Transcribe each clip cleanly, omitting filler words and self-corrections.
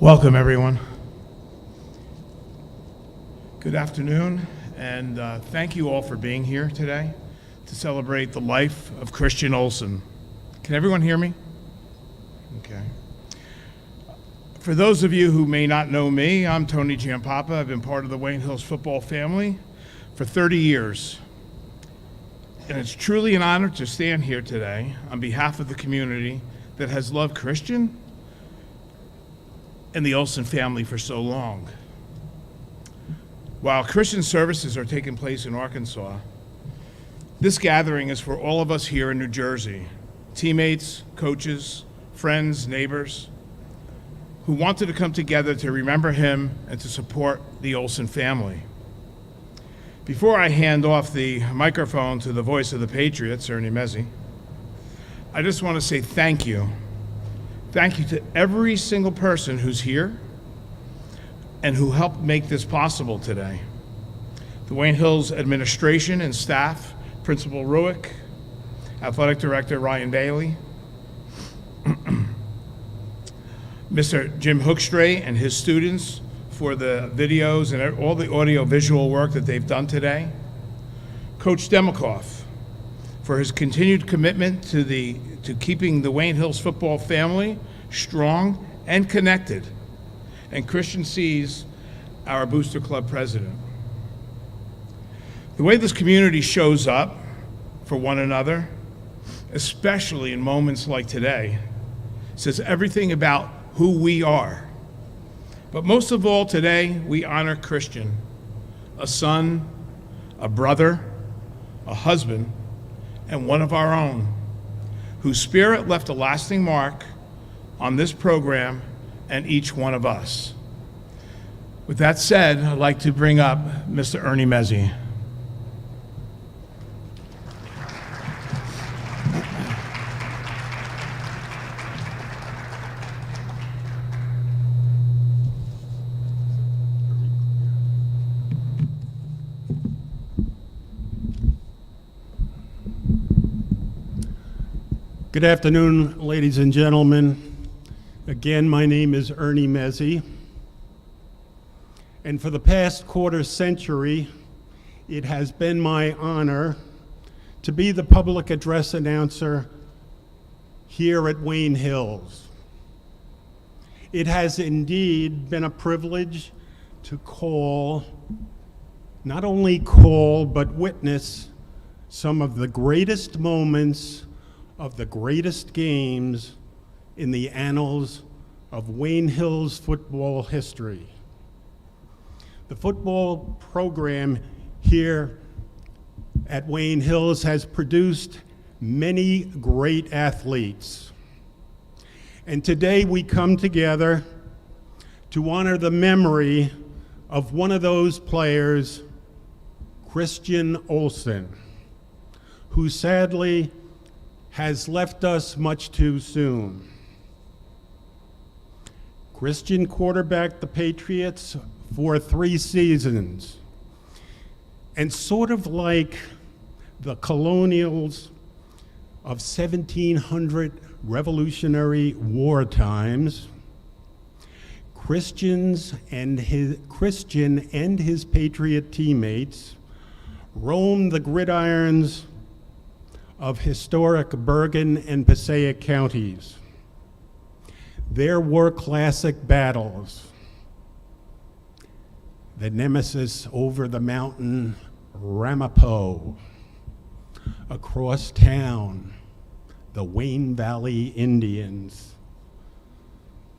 Welcome, everyone. Good afternoon, and thank you all for being here today to celebrate the life of Christian Olsen. Can everyone hear me? Okay. For those of you who may not know me, I'm Tony Giampapa. I've been part of the Wayne Hills football family for 30 years. And it's truly an honor to stand here today on behalf of the community that has loved Christian and the Olsen family for so long. While Christian services are taking place in Arkansas, this gathering is for all of us here in New Jersey, teammates, coaches, friends, neighbors, who wanted to come together to remember him and to support the Olsen family. Before I hand off the microphone to the voice of the Patriots, Ernie Mezzi, I just want to say thank you. Thank you to every single person who's here and who helped make this possible today. The Wayne Hills administration and staff, Principal Ruick, Athletic Director Ryan Bailey, Mr. Jim Hookstray and his students for the videos and all the audio-visual work that they've done today, Coach Demikoff for his continued commitment to keeping the Wayne Hills football family strong and connected, and Christian Sees, our Booster Club president. The way this community shows up for one another, especially in moments like today, says everything about who we are. But most of all today, we honor Christian, a son, a brother, a husband, and one of our own, whose spirit left a lasting mark on this program and each one of us. With that said, I'd like to bring up Mr. Ernie Mezzi. Good afternoon, ladies and gentlemen. Again, my name is Ernie Mezzi. And for the past quarter century, it has been my honor to be the public address announcer here at Wayne Hills. It has indeed been a privilege to not only call, but witness some of the greatest moments of the greatest games in the annals of Wayne Hills football history. The football program here at Wayne Hills has produced many great athletes. And today we come together to honor the memory of one of those players, Christian Olsen, who sadly has left us much too soon. Christian quarterbacked the Patriots for 3 seasons. And sort of like the colonials of 1700 Revolutionary War times, Christian and his Patriot teammates roamed the gridirons of historic Bergen and Passaic counties. There were classic battles. The nemesis over the mountain, Ramapo. Across town, the Wayne Valley Indians,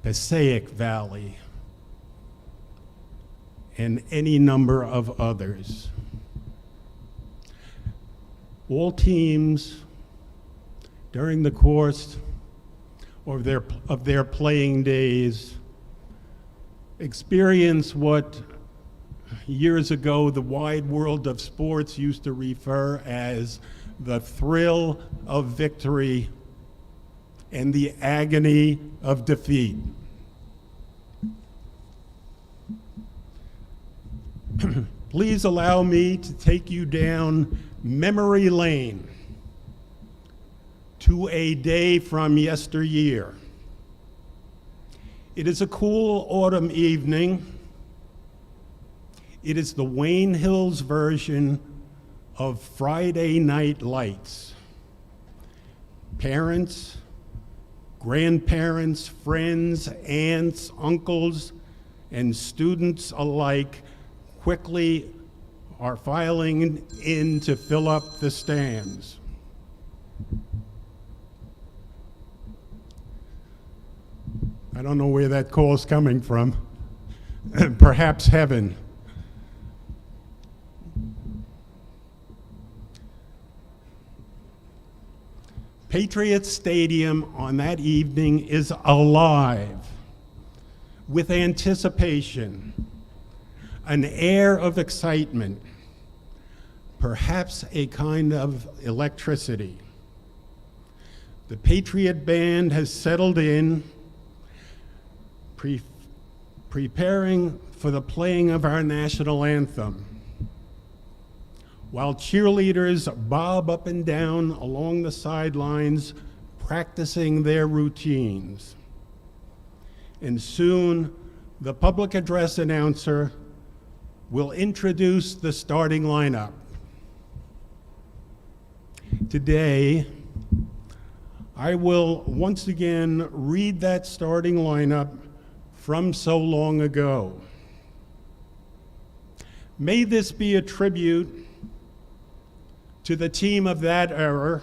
Passaic Valley, and any number of others. All teams, during the course of their playing days, experience what years ago the wide world of sports used to refer as the thrill of victory and the agony of defeat. Please allow me to take you down memory lane to a day from yesteryear. It is a cool autumn evening. It is the Wayne Hills version of Friday Night Lights. Parents, grandparents, friends, aunts, uncles, and students alike quickly are filing in to fill up the stands. I don't know where that call's coming from. Perhaps heaven. Patriot Stadium on that evening is alive with anticipation, an air of excitement, perhaps a kind of electricity. The Patriot Band has settled in, preparing for the playing of our national anthem, while cheerleaders bob up and down along the sidelines, practicing their routines. And soon, the public address announcer will introduce the starting lineup. Today, I will once again read that starting lineup from so long ago. May this be a tribute to the team of that era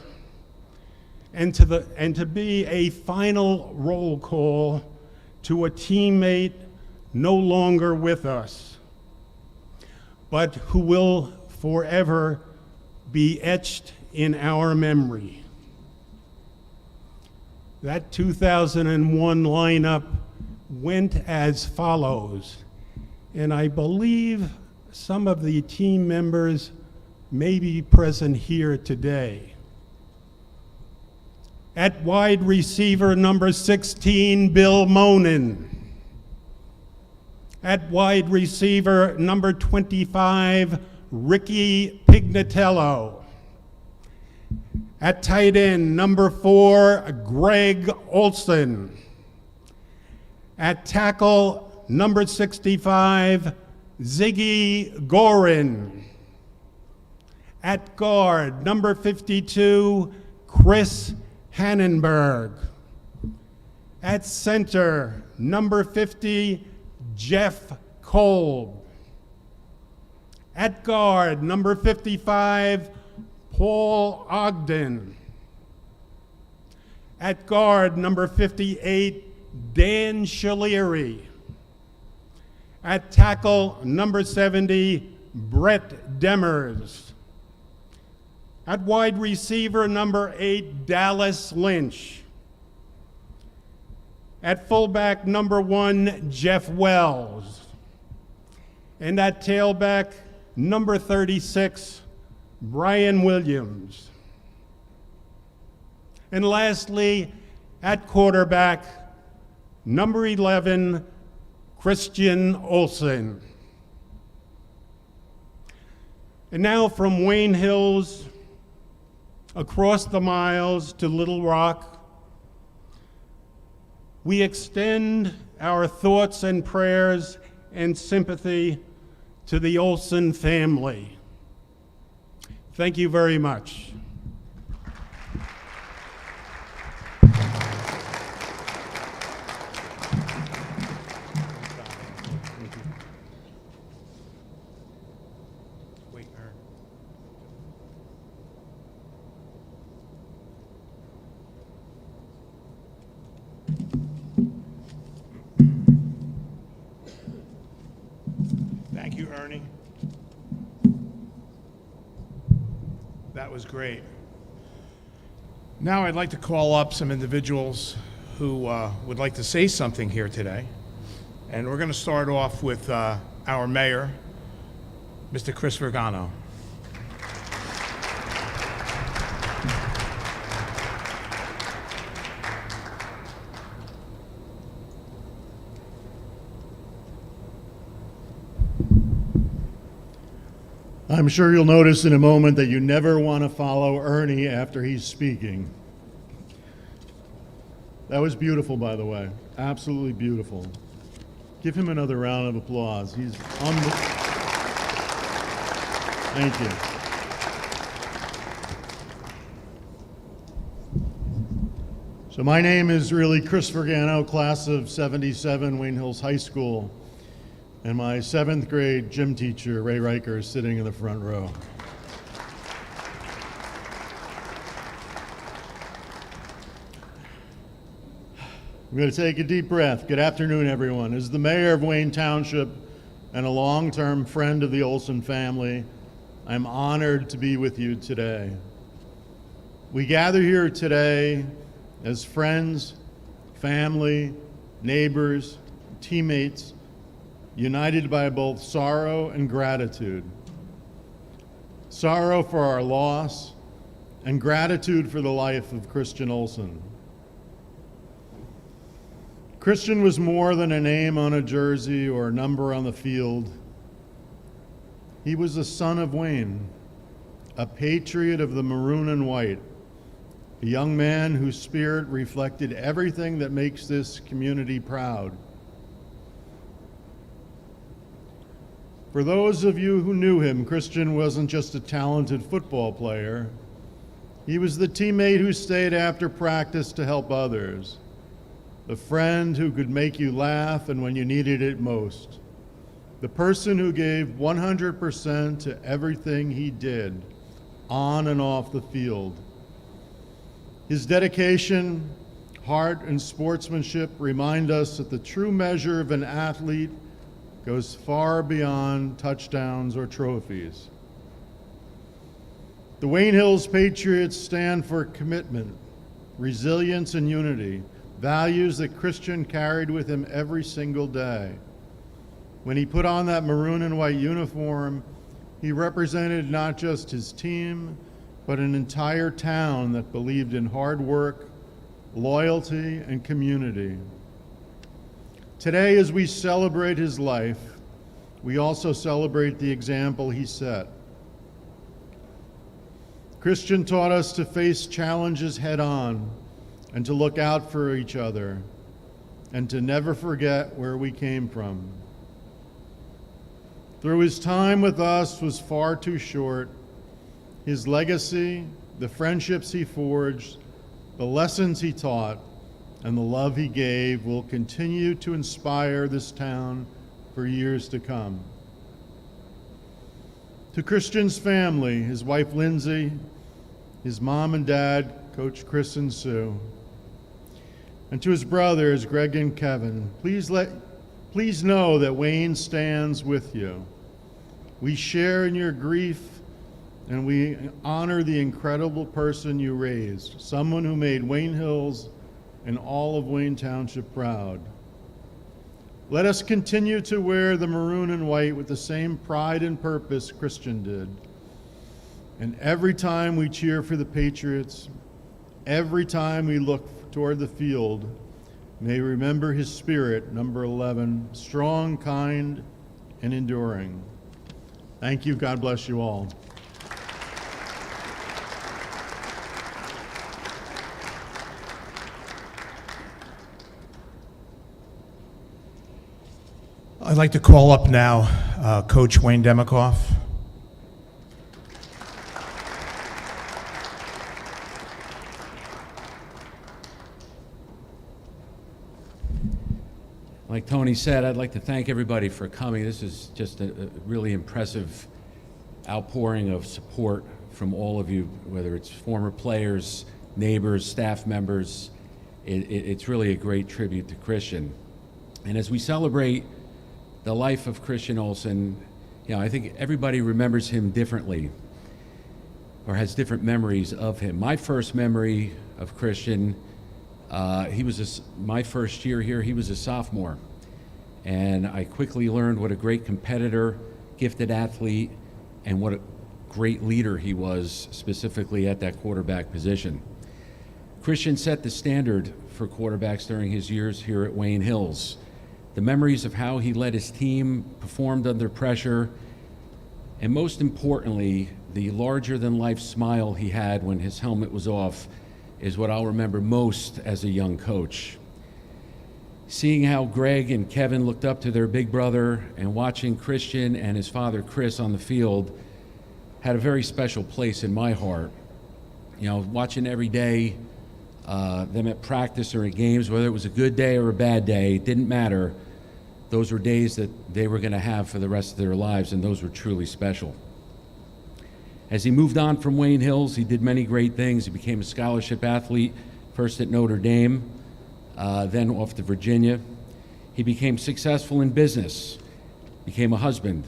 and to be a final roll call to a teammate no longer with us, but who will forever be etched in our memory. That 2001 lineup went as follows, and I believe some of the team members may be present here today. At wide receiver, number 16, Bill Monin. At wide receiver, number 25, Ricky Pignatello. At tight end, number 4, Greg Olsen. At tackle, number 65, Ziggy Gorin. At guard, number 52, Chris Hannenberg. At center, number 50, Jeff Kolb. At guard, number 55, Paul Ogden. At guard, number 58, Dan Shaleri. At tackle, number 70, Brett Demers. At wide receiver, number 8, Dallas Lynch. At fullback, number 1, Jeff Wells. And at tailback, number 36, Brian Williams. And lastly, at quarterback, number 11, Christian Olsen. And now from Wayne Hills, across the miles to Little Rock, we extend our thoughts and prayers and sympathy to the Olsen family. Thank you very much. Thank you, Ernie. That was great. Now I'd like to call up some individuals who would like to say something here today. And we're going to start off with our mayor, Mr. Chris Vergano. I'm sure you'll notice in a moment that you never want to follow Ernie after he's speaking. That was beautiful, by the way. Absolutely beautiful. Give him another round of applause. He's Thank you. So my name is really Chris Vergano, class of 77, Wayne Hills High School. And my 7th grade gym teacher, Ray Riker, is sitting in the front row. I'm going to take a deep breath. Good afternoon, everyone. As the mayor of Wayne Township and a long-term friend of the Olsen family, I'm honored to be with you today. We gather here today as friends, family, neighbors, teammates, united by both sorrow and gratitude. Sorrow for our loss and gratitude for the life of Christian Olsen. Christian was more than a name on a jersey or a number on the field. He was a son of Wayne, a patriot of the maroon and white, a young man whose spirit reflected everything that makes this community proud. For those of you who knew him, Christian wasn't just a talented football player. He was the teammate who stayed after practice to help others, the friend who could make you laugh and when you needed it most, the person who gave 100% to everything he did, on and off the field. His dedication, heart, and sportsmanship remind us that the true measure of an athlete goes far beyond touchdowns or trophies. The Wayne Hills Patriots stand for commitment, resilience, and unity, values that Christian carried with him every single day. When he put on that maroon and white uniform, he represented not just his team, but an entire town that believed in hard work, loyalty, and community. Today, as we celebrate his life, we also celebrate the example he set. Christian taught us to face challenges head on and to look out for each other and to never forget where we came from. Though his time with us was far too short, his legacy, the friendships he forged, the lessons he taught, and the love he gave will continue to inspire this town for years to come. To Christian's family, his wife Lindsay, his mom and dad, Coach Chris and Sue, and to his brothers, Greg and Kevin, please know that Wayne stands with you. We share in your grief, and we honor the incredible person you raised, someone who made Wayne Hills and all of Wayne Township proud. Let us continue to wear the maroon and white with the same pride and purpose Christian did. And every time we cheer for the Patriots, every time we look toward the field, may remember his spirit, number 11, strong, kind, and enduring. Thank you. God bless you all. I'd like to call up now Coach Wayne Demikoff. Like Tony said, I'd like to thank everybody for coming. This is just a really impressive outpouring of support from all of you, whether it's former players, neighbors, staff members. It's really a great tribute to Christian. And as we celebrate the life of Christian Olsen, I think everybody remembers him differently or has different memories of him. My first memory of Christian, my first year here, he was a sophomore. And I quickly learned what a great competitor, gifted athlete, and what a great leader he was, specifically at that quarterback position. Christian set the standard for quarterbacks during his years here at Wayne Hills. The memories of how he led his team, performed under pressure, and most importantly, the larger-than-life smile he had when his helmet was off is what I'll remember most as a young coach. Seeing how Greg and Kevin looked up to their big brother and watching Christian and his father Chris on the field had a very special place in my heart. You know, watching every day them at practice or at games, whether it was a good day or a bad day, it didn't matter. Those were days that they were going to have for the rest of their lives, and those were truly special. As he moved on from Wayne Hills, he did many great things. He became a scholarship athlete, first at Notre Dame, then off to Virginia. He became successful in business, became a husband,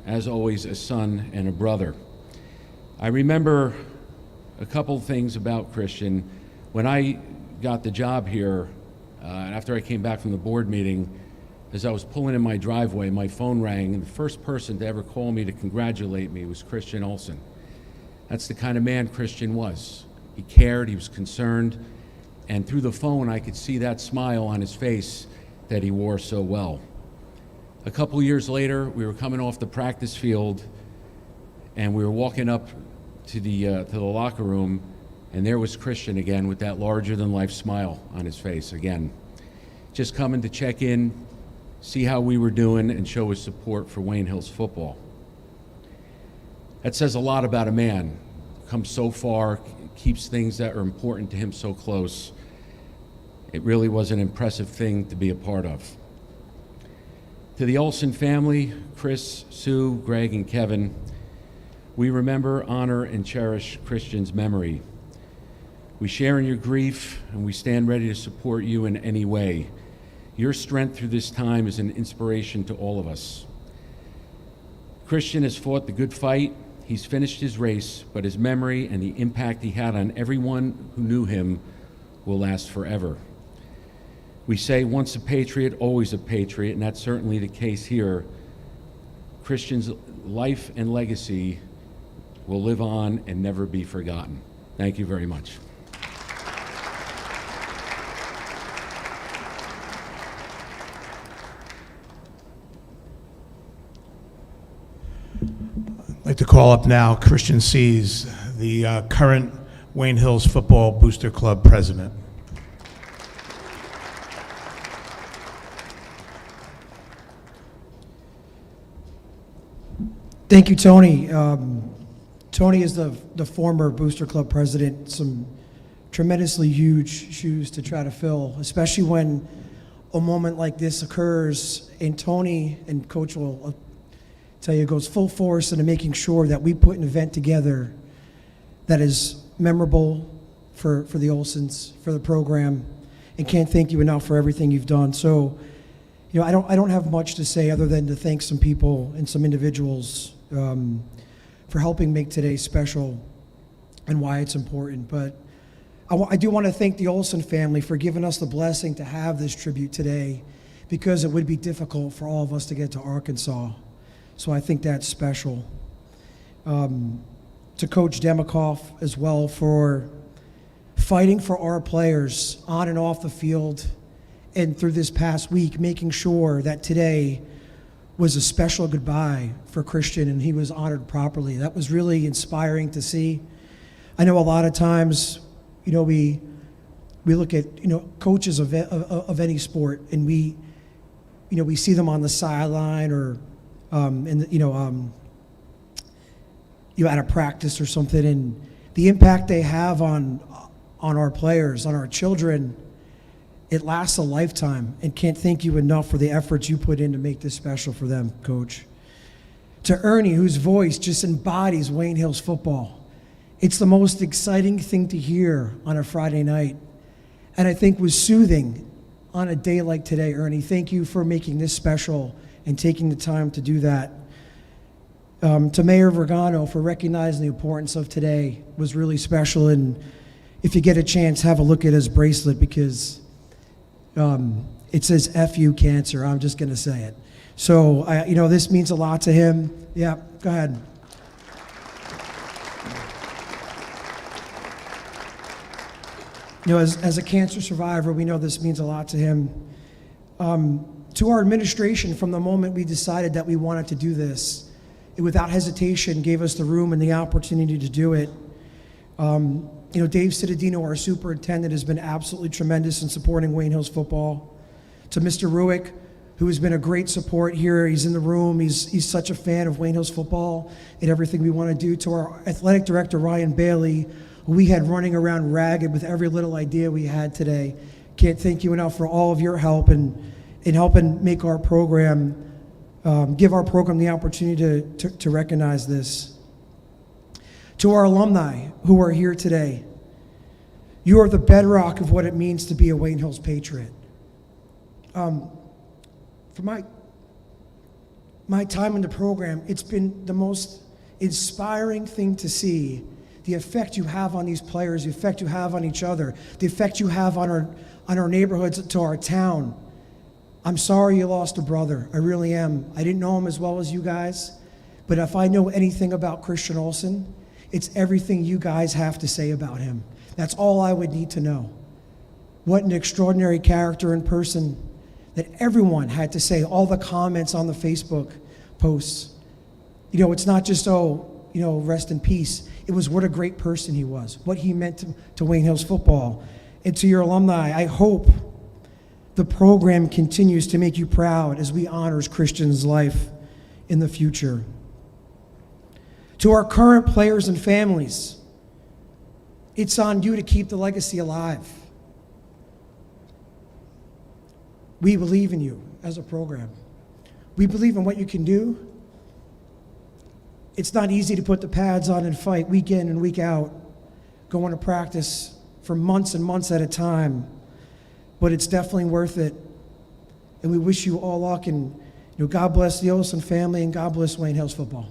as always, a son and a brother. I remember a couple things about Christian. When I got the job here, after I came back from the board meeting, as I was pulling in my driveway, my phone rang, and the first person to ever call me to congratulate me was Christian Olsen. That's the kind of man Christian was. He cared, he was concerned, and through the phone I could see that smile on his face that he wore so well. A couple years later, we were coming off the practice field, and we were walking up to the locker room, and there was Christian again with that larger-than-life smile on his face again. Just coming to check in, see how we were doing, and show his support for Wayne Hills football. That says a lot about a man. Comes so far, keeps things that are important to him so close. It really was an impressive thing to be a part of. To the Olsen family, Chris, Sue, Greg, and Kevin, we remember, honor, and cherish Christian's memory. We share in your grief, and we stand ready to support you in any way. Your strength through this time is an inspiration to all of us. Christian has fought the good fight. He's finished his race, but his memory and the impact he had on everyone who knew him will last forever. We say once a Patriot, always a Patriot, and that's certainly the case here. Christian's life and legacy will live on and never be forgotten. Thank you very much. I'd like to call up now Christian Sees, the current Wayne Hills Football Booster Club president. Thank you, Tony. Tony is the former Booster Club president. Some tremendously huge shoes to try to fill, especially when a moment like this occurs, and Tony and Coach will tell you goes full force into making sure that we put an event together that is memorable for the Olsens, for the program, and can't thank you enough for everything you've done. So, you know, I don't have much to say other than to thank some people and some individuals for helping make today special and why it's important. But I do want to thank the Olsen family for giving us the blessing to have this tribute today, because it would be difficult for all of us to get to Arkansas. So I think that's special. To Coach Demikoff as well for fighting for our players on and off the field, and through this past week, making sure that today was a special goodbye for Christian and he was honored properly. That was really inspiring to see. I know a lot of times, you know, we look at, you know, coaches of any sport, and we see them on the sideline or at a practice or something, and the impact they have on our players, on our children, it lasts a lifetime, and can't thank you enough for the efforts you put in to make this special for them, Coach. To Ernie, whose voice just embodies Wayne Hills football. It's the most exciting thing to hear on a Friday night, and I think was soothing on a day like today. Ernie, thank you for making this special and taking the time to do that. To Mayor Vergano for recognizing the importance of today was really special, and if you get a chance, have a look at his bracelet, because it says "F-U cancer." I'm just going to say it. So, this means a lot to him. Yeah, go ahead. You know, as a cancer survivor, we know this means a lot to him. To our administration, from the moment we decided that we wanted to do this, it without hesitation gave us the room and the opportunity to do it. And Dave Cittadino, our superintendent, has been absolutely tremendous in supporting Wayne Hills football. To Mr. Ruick, who has been a great support here. He's in the room. He's such a fan of Wayne Hills football and everything we want to do. To our athletic director, Ryan Bailey, who we had running around ragged with every little idea we had today. Can't thank you enough for all of your help in helping make our program, give our program the opportunity to recognize this. To our alumni who are here today, you are the bedrock of what it means to be a Wayne Hills Patriot. For my time in the program, it's been the most inspiring thing to see the effect you have on these players, the effect you have on each other, the effect you have on our neighborhoods, to our town. I'm sorry you lost a brother. I really am. I didn't know him as well as you guys, but if I know anything about Christian Olsen, it's everything you guys have to say about him. That's all I would need to know. What an extraordinary character in person that everyone had to say, all the comments on the Facebook posts. It's not just, rest in peace. It was what a great person he was, what he meant to Wayne Hills football. And to your alumni, I hope the program continues to make you proud as we honors Christian's life in the future. To our current players and families, it's on you to keep the legacy alive. We believe in you as a program. We believe in what you can do. It's not easy to put the pads on and fight week in and week out, going to practice for months and months at a time, but it's definitely worth it. And we wish you all luck, and God bless the Olsen family, and God bless Wayne Hills football.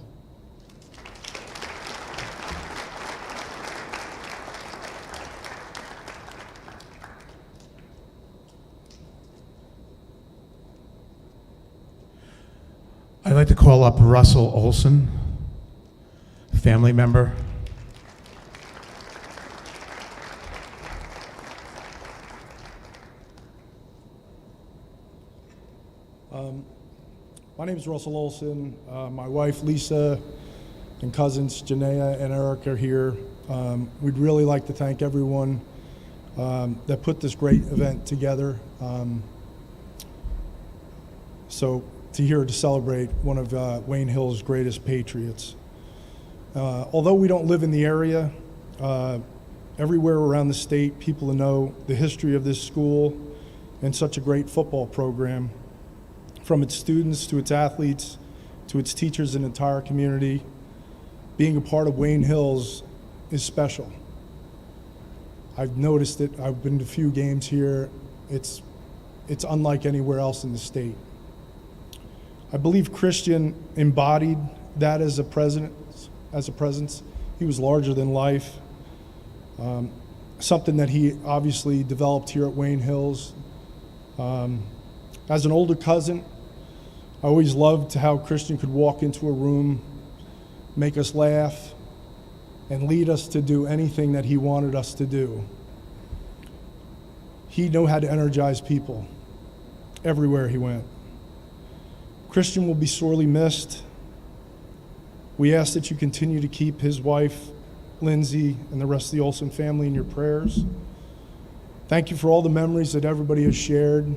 I'd like to call up Russell Olsen, family member. My name is Russell Olsen. My wife Lisa and cousins Janaea and Eric are here. We'd really like to thank everyone that put this great event together. So to celebrate one of Wayne Hills' greatest Patriots. Although we don't live in the area, everywhere around the state, people know the history of this school and such a great football program, from its students to its athletes to its teachers and entire community. Being a part of Wayne Hills is special. I've noticed it. I've been to a few games here. It's unlike anywhere else in the state. I believe Christian embodied that as a presence. He was larger than life. Something that he obviously developed here at Wayne Hills. As an older cousin, I always loved how Christian could walk into a room, make us laugh, and lead us to do anything that he wanted us to do. He knew how to energize people everywhere he went. Christian will be sorely missed. We ask that you continue to keep his wife, Lindsay, and the rest of the Olsen family in your prayers. Thank you for all the memories that everybody has shared.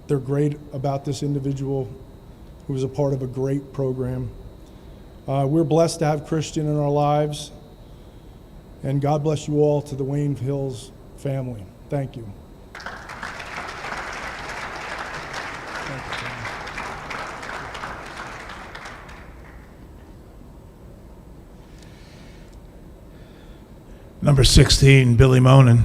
They're great about this individual who was a part of a great program. We're blessed to have Christian in our lives, and God bless you all, to the Wayne Hills family. Thank you. Number 16, Billy Monin.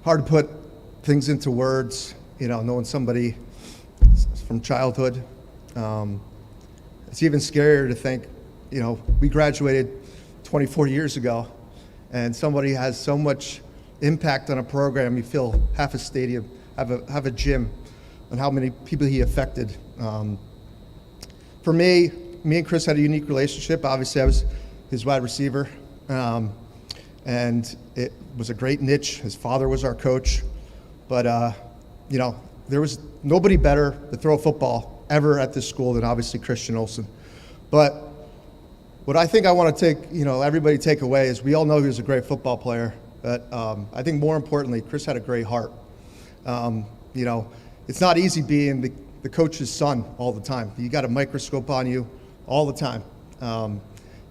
Hard to put things into words, knowing somebody from childhood. It's even scarier to think, we graduated 24 years ago, and somebody has so much impact on a program. You fill half a stadium, have a gym, and how many people he affected. For me, me and Chris had a unique relationship. Obviously, I was his wide receiver, and it was a great niche. His father was our coach, but you know, there was nobody better to throw a football ever at this school than obviously Christian Olsen. But what I think I want to take, you know, everybody take away is we all know he was a great football player, but I think more importantly, Chris had a great heart. You know, it's not easy being the coach's son all the time. You got a microscope on you all the time.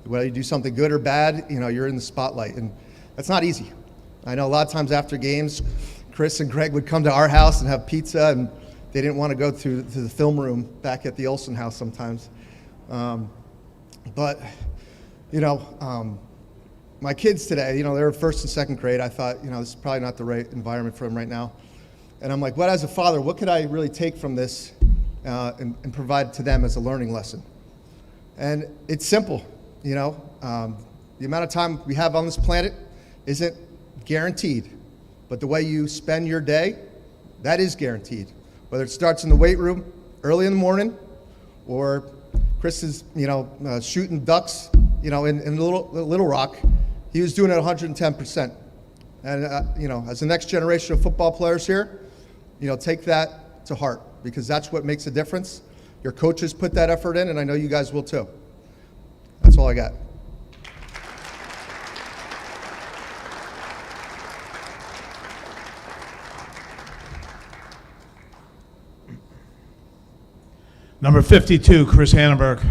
Whether you do something good or bad, you know, you're in the spotlight, and that's not easy. I know a lot of times after games, Chris and Greg would come to our house and have pizza, and they didn't want to go to the film room back at the Olsen house sometimes. But, you know, my kids today, you know, they're first and second grade. I thought, you know, this is probably not the right environment for them right now. And I'm like, what as a father, what could I really take from this and provide to them as a learning lesson? And it's simple, you know. The amount of time we have on this planet isn't guaranteed, but the way you spend your day, that is guaranteed. Whether it starts in the weight room early in the morning, or Chris is, you know, shooting ducks, you know, in Little Rock, he was doing it 110%. And, you know, as the next generation of football players here, you know, take that to heart, because that's what makes a difference. Your coaches put that effort in, and I know you guys will too. That's all I got. Number 52, Chris Hannenberg.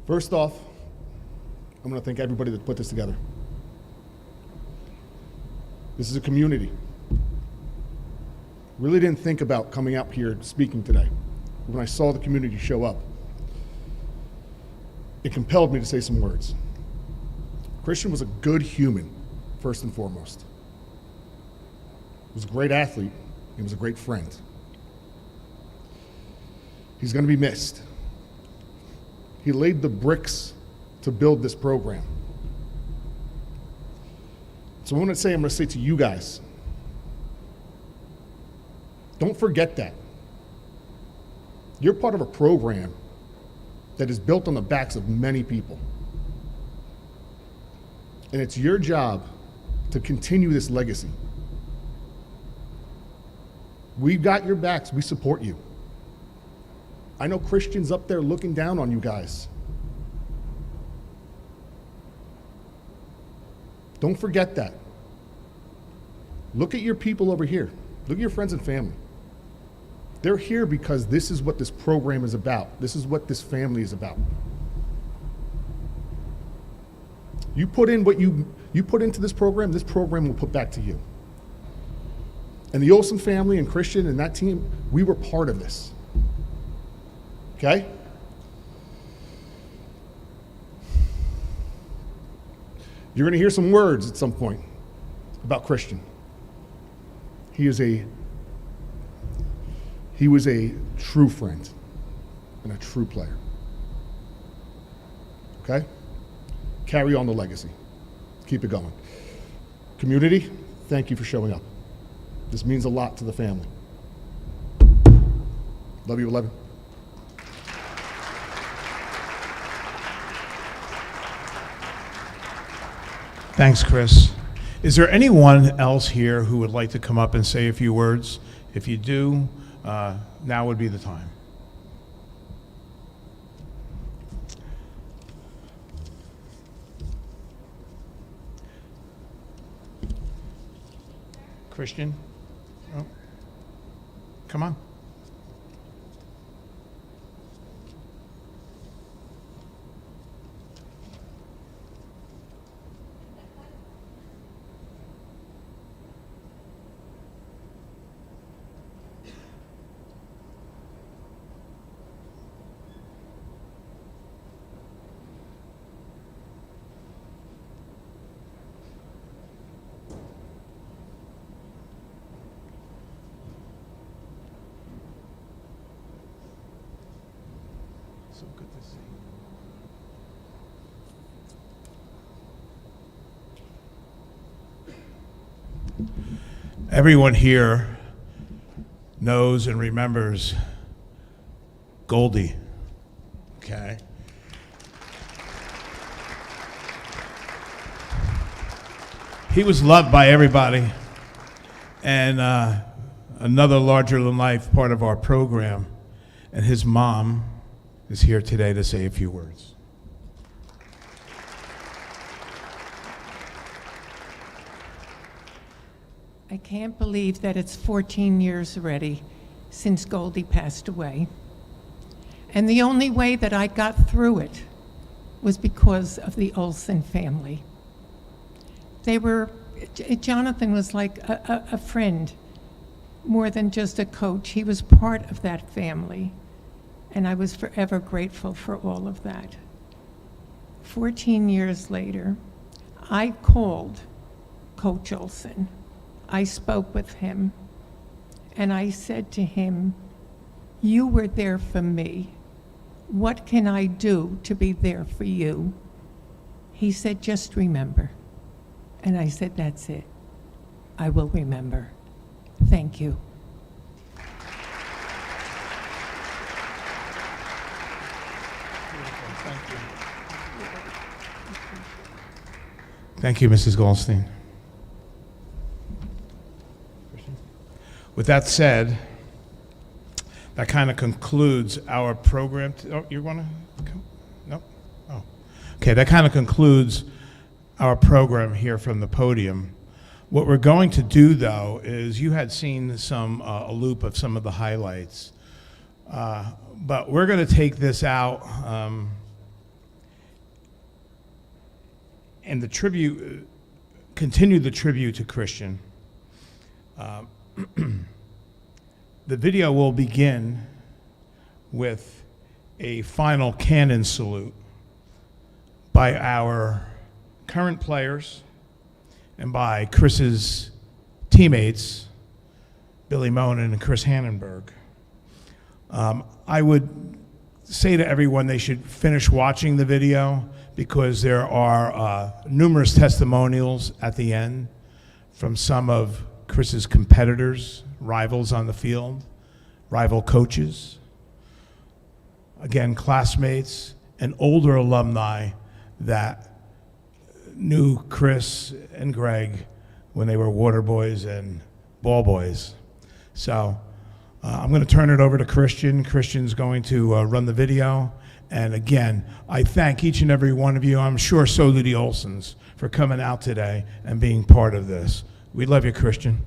First off, I'm going to thank everybody that put this together. This is a community. Really didn't think about coming out here speaking today. When I saw the community show up, it compelled me to say some words. Christian was a good human, first and foremost. He was a great athlete. He was a great friend. He's going to be missed. He laid the bricks to build this program. So I'm going to say to you guys, don't forget that. You're part of a program that is built on the backs of many people. And it's your job to continue this legacy. We've got your backs. We support you. I know Christians up there looking down on you guys. Don't forget that. Look at your people over here. Look at your friends and family. They're here because this is what this program is about. This is what this family is about. You put in what you put into this program will put back to you. And the Olsen family and Christian and that team, we were part of this. Okay? You're going to hear some words at some point about Christian. He was a true friend and a true player. Okay? Carry on the legacy. Keep it going. Community, thank you for showing up. This means a lot to the family. Love you, 11. Thanks, Chris. Is there anyone else here who would like to come up and say a few words? If you do, now would be the time. Christian? Oh. Come on. So good to see you. Everyone here knows and remembers Goldie, okay? He was loved by everybody, and another larger-than-life part of our program, and his mom is here today to say a few words. I can't believe that it's 14 years already since Goldie passed away. And the only way that I got through it was because of the Olsen family. Jonathan was like a friend, more than just a coach. He was part of that family, and I was forever grateful for all of that. 14 years later, I called Coach Olsen. I spoke with him, and I said to him, "You were there for me. What can I do to be there for you?" He said, "Just remember." And I said, "That's it. I will remember. Thank you." Thank you, Mrs. Goldstein. With that said, that kind of concludes our program. Oh, you want to come? No? Oh. Okay, that kind of concludes our program here from the podium. What we're going to do, though, is you had seen a loop of some of the highlights, but we're going to take this out and continue the tribute to Christian. The video will begin with a final cannon salute by our current players and by Chris's teammates, Billy Monin and Chris Hannenberg. I would say to everyone they should finish watching the video because there are numerous testimonials at the end from some of Chris's competitors, rivals on the field, rival coaches, again, classmates, and older alumni that knew Chris and Greg when they were water boys and ball boys. So I'm going to turn it over to Christian. Christian's going to run the video. And again, I thank each and every one of you. I'm sure so do the Olsens for coming out today and being part of this. We love you, Christian.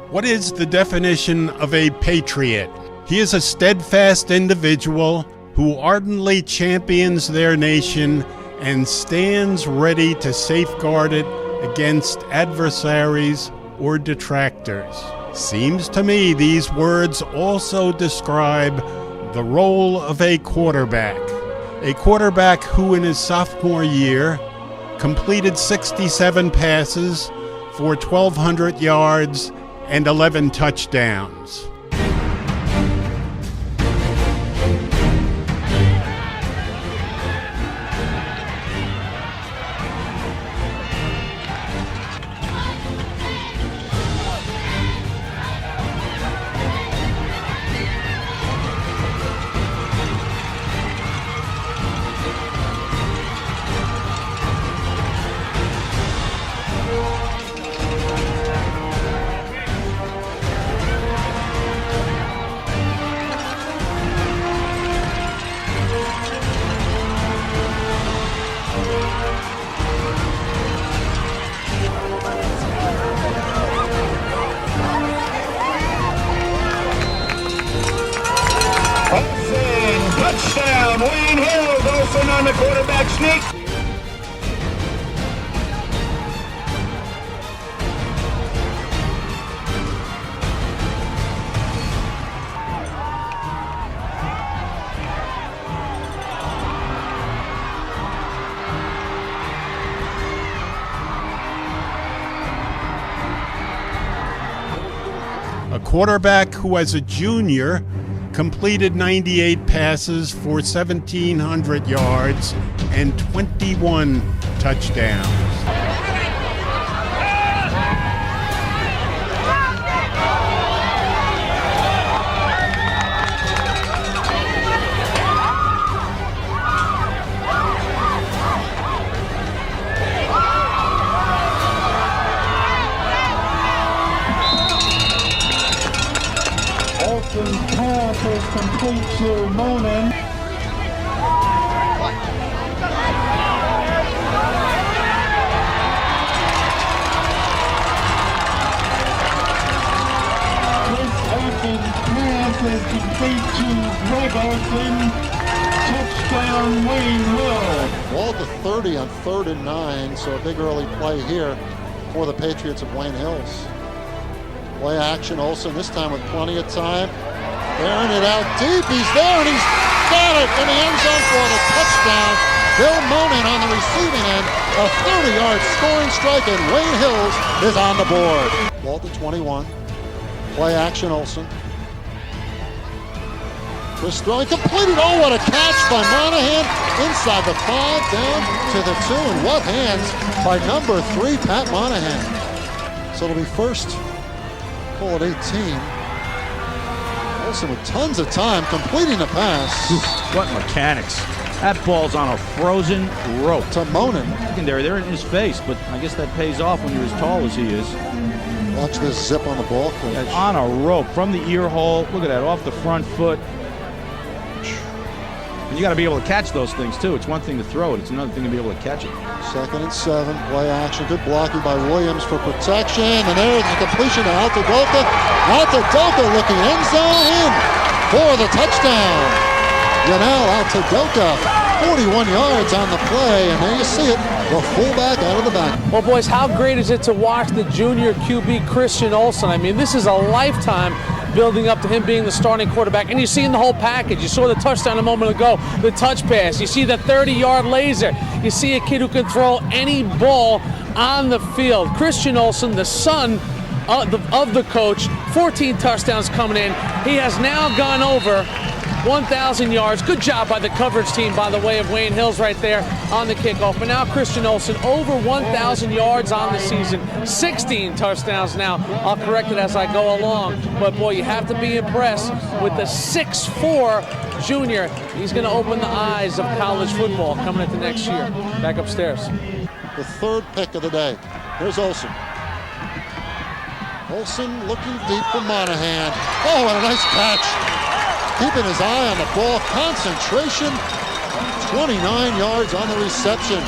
What is the definition of a patriot? He is a steadfast individual who ardently champions their nation and stands ready to safeguard it against adversaries or detractors. Seems to me these words also describe the role of a quarterback. A quarterback who in his sophomore year completed 67 passes for 1,200 yards and 11 touchdowns. Touchdown, Wayne Hills, Olsen on the quarterback sneak. quarterback who, as a junior, completed 98 passes for 1,700 yards and 21 touchdowns. Olsen's pass is complete to Monin. Chris Olsen's pass is complete to Greg Olsen. Touchdown, Wayne Hill. Ball to 30 on 3rd and 9, so a big early play here for the Patriots of Wayne Hills. Play action, Olsen this time with plenty of time. Airing it out deep, he's there and he's got it in the end zone for the touchdown. Bill Monin on the receiving end, a 30-yard scoring strike, and Wayne Hills is on the board. Ball to 21, play action, Olsen. Chris throwing completed, oh what a catch by Monahan, inside the 5, down to the 2, and what hands by number 3, Pat Monahan. So it'll be first. Call it 18. Olsen with tons of time completing the pass. What mechanics. That ball's on a frozen rope. To Monin. They're in his face, but I guess that pays off when you're as tall as he is. Watch this zip on the ball. That's on a rope from the ear hole. Look at that, off the front foot. And you got to be able to catch those things too. It's one thing to throw it, it's another thing to be able to catch it. 2nd and 7, play action, good blocking by Williams for protection, and there's the completion to Altadoka. Altadoka looking end zone in for the touchdown. Yanel Altadoka, 41 yards on the play, and there you see it, the fullback out of the back. Well, boys, how great is it to watch the junior QB Christian Olsen? I mean, this is a lifetime building up to him being the starting quarterback. And you see in the whole package, you saw the touchdown a moment ago, the touch pass. You see the 30-yard laser. You see a kid who can throw any ball on the field. Christian Olsen, the son of the coach, 14 touchdowns coming in. He has now gone over 1,000 yards. Good job by the coverage team, by the way, of Wayne Hills right there on the kickoff. But now Christian Olsen over 1,000 yards on the season, 16 touchdowns now. I'll correct it as I go along. But boy, you have to be impressed with the 6'4" junior. He's going to open the eyes of college football coming into next year. Back upstairs. The 3rd pick of the day. Here's Olsen. Olsen looking deep for Monahan. Oh, what a nice catch. Keeping his eye on the ball, concentration, 29 yards on the reception.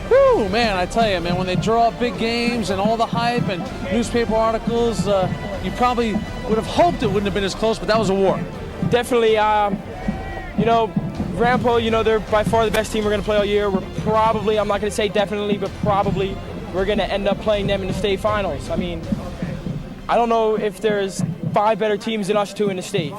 Whew, man, I tell you, man, when they draw up big games and all the hype and newspaper articles, you probably would have hoped it wouldn't have been as close, but that was a war. Definitely, you know, Grandpa, you know, they're by far the best team we're going to play all year. We're probably, I'm not going to say definitely, but probably we're going to end up playing them in the state finals. I mean, I don't know if there's 5 better teams than us 2 in the state.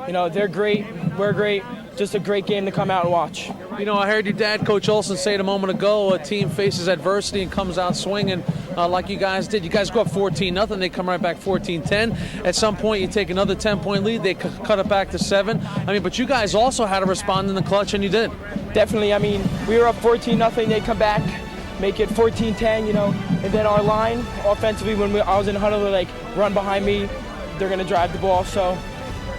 You know, they're great, we're great, just a great game to come out and watch. You know, I heard your dad, Coach Olsen, say it a moment ago, a team faces adversity and comes out swinging like you guys did. You guys go up 14-0, they come right back 14-10. At some point, you take another 10-point lead, they cut it back to 7. I mean, but you guys also had to respond in the clutch, and you did. Definitely, I mean, we were up 14-0, they come back, make it 14-10, you know, and then our line, offensively, when I was in the huddle, they're like, run behind me, they're going to drive the ball, so